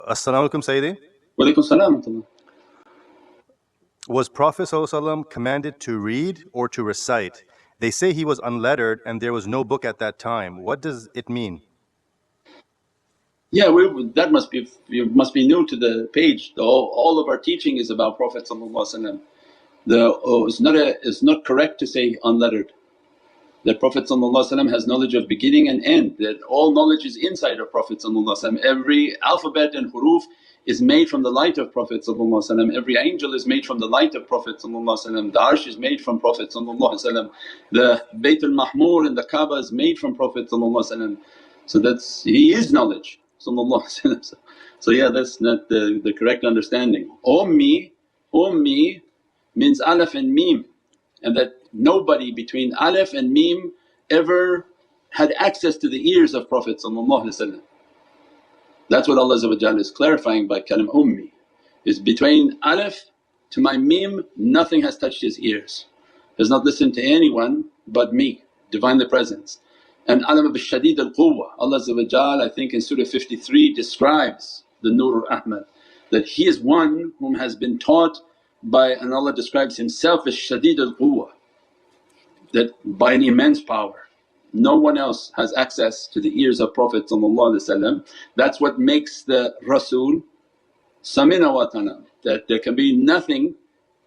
As-salamu alaykum, Sayyidi. Walaikum salam. Was Prophet ﷺ commanded to read or to recite? They say he was unlettered and there was no book at that time. What does it mean? Yeah, that must be, you must be new to the page. All of our teaching is about Prophet. It's not correct to say unlettered. That Prophet has knowledge of beginning and end, that all knowledge is inside of Prophet. Every alphabet and huruf is made from the light of Prophet. Every angel is made from the light of Prophet. The arsh is made from Prophet. The Baytul Mahmur and the Kaaba is made from Prophet. So he is knowledge. So yeah, that's not the correct understanding. Ummi means Alif and Meem, and that nobody between Alif and Meem ever had access to the ears of Prophet. That's what Allah is clarifying by kalim Ummi, is between Alif to my Meem nothing has touched his ears, has not listened to anyone but me, Divinely Presence. And Alam bi-shadid al-quwwa, Allah I think in Surah 53 describes the Nur Ahmad, that he is one whom has been taught by, and Allah describes himself as shadid al-quwwa, that by an immense power. No one else has access to the ears of Prophet. That's what makes the Rasul samina wa ata'na, that there can be nothing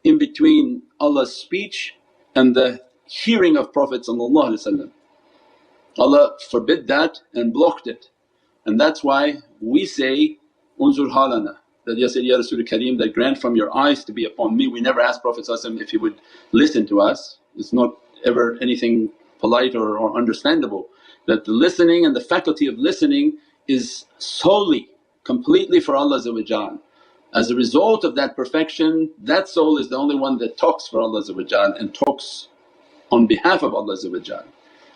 in between Allah's speech and the hearing of Prophet. Allah forbid that and blocked it, and that's why we say, unzur halana, that Ya Sayyidi Ya Rasul Kareem, that grant from your eyes to be upon me. We never asked Prophet if he would listen to us, it's not ever anything polite or understandable, that the listening and the faculty of listening is solely, completely for Allah. As a result of that perfection, that soul is the only one that talks for Allah and talks on behalf of Allah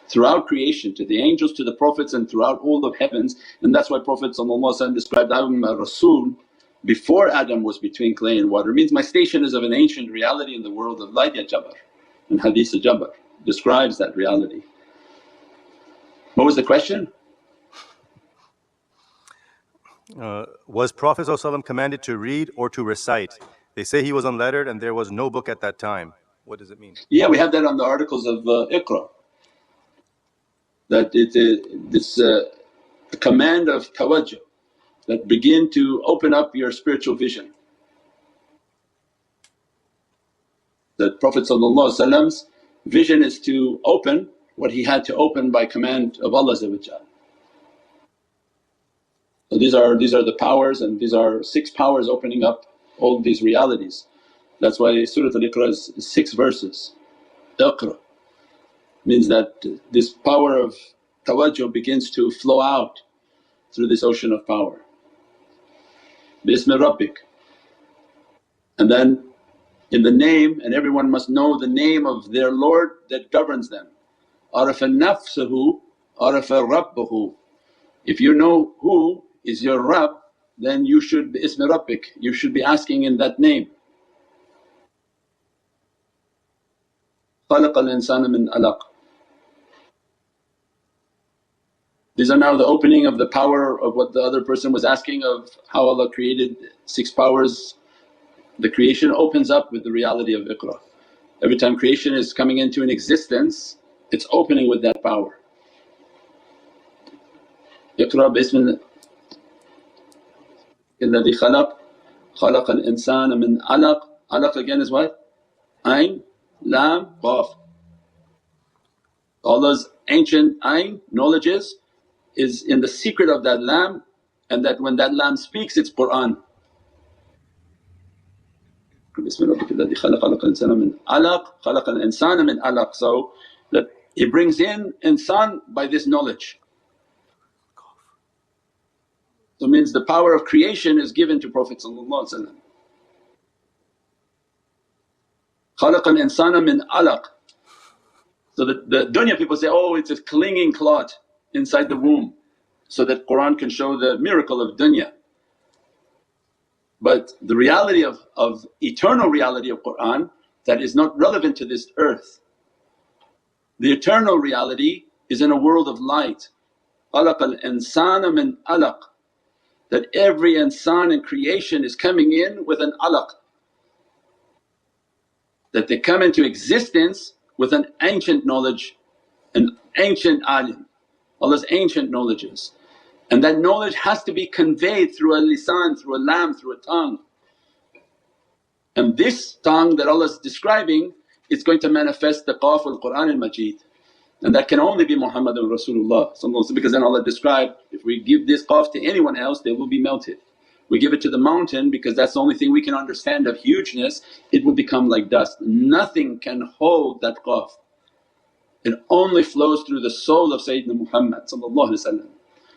throughout creation, to the angels, to the Prophets, and throughout all of heavens. And that's why Prophet described, I'm a Rasul before Adam was between clay and water, means my station is of an ancient reality in the world of light, ya Jabar. And Hadith Jabar describes that reality. What was the question? Was Prophet ﷺ commanded to read or to recite? They say he was unlettered and there was no book at that time. What does it mean? Yeah, we have that on the articles of Iqra, that it's a command of tawajjuh, that begin to open up your spiritual vision. That Prophet's vision is to open what he had to open by command of Allah. So these are the powers, and these are 6 powers opening up all these realities. That's why Surah Al-Iqra is 6 verses. Iqra means that this power of tawajjuh begins to flow out through this ocean of power. Bismi Rabbik, and then in the name, and everyone must know the name of their Lord that governs them. Arafa nafsahu, arafa rabbahu. If you know who is your Rabb, then you should be Ismi Rabbik, you should be asking in that name. Khalaqal insana min alaq. These are now the opening of the power of what the other person was asking, of how Allah created 6 powers. The creation opens up with the reality of Iqra. Every time creation is coming into an existence, it's opening with that power. Iqra bismillah alladhi khalaq, khalaqal insana min alaq. Alaq again is what? Ayn, lam, qaf. Allah's ancient ayn knowledges is in the secret of that lam, and that when that lam speaks it's Qur'an. Bismillah alladhi khalaqal insana min alaq, khalaqal insana min alaq. So that he brings in insan by this knowledge. So means the power of creation is given to Prophet. Khalaqal insana min alaq. So that the dunya people say, oh, it's a clinging clot inside the womb, so that Qur'an can show the miracle of dunya. But the reality of eternal reality of Qur'an, that is not relevant to this earth. The eternal reality is in a world of light. Khalaqal insana min alaq. that every insan in creation is coming in with an alaq, that they come into existence with an ancient knowledge, an ancient alim, Allah's ancient knowledges. And that knowledge has to be conveyed through a lisan, through a lam, through a tongue. And this tongue that Allah is describing is going to manifest the qaf al-Qur'an al-Majid, and that can only be Muhammadun Rasulullah, because then Allah described, if we give this qaf to anyone else they will be melted. We give it to the mountain because that's the only thing we can understand of hugeness, it will become like dust. Nothing can hold that qaf. It only flows through the soul of Sayyidina Muhammad.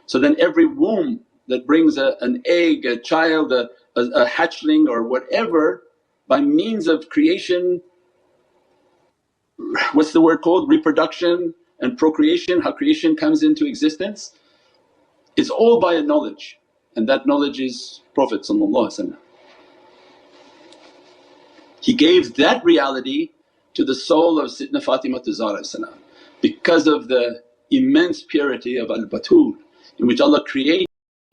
So then every womb that brings an egg, a child, a hatchling or whatever, by means of creation, what's the word called, reproduction and procreation, how creation comes into existence, it's all by a knowledge, and that knowledge is Prophet. He gave that reality to the soul of Sayyidina Fatimatu Zahra because of the immense purity of al-Batul, in which Allah created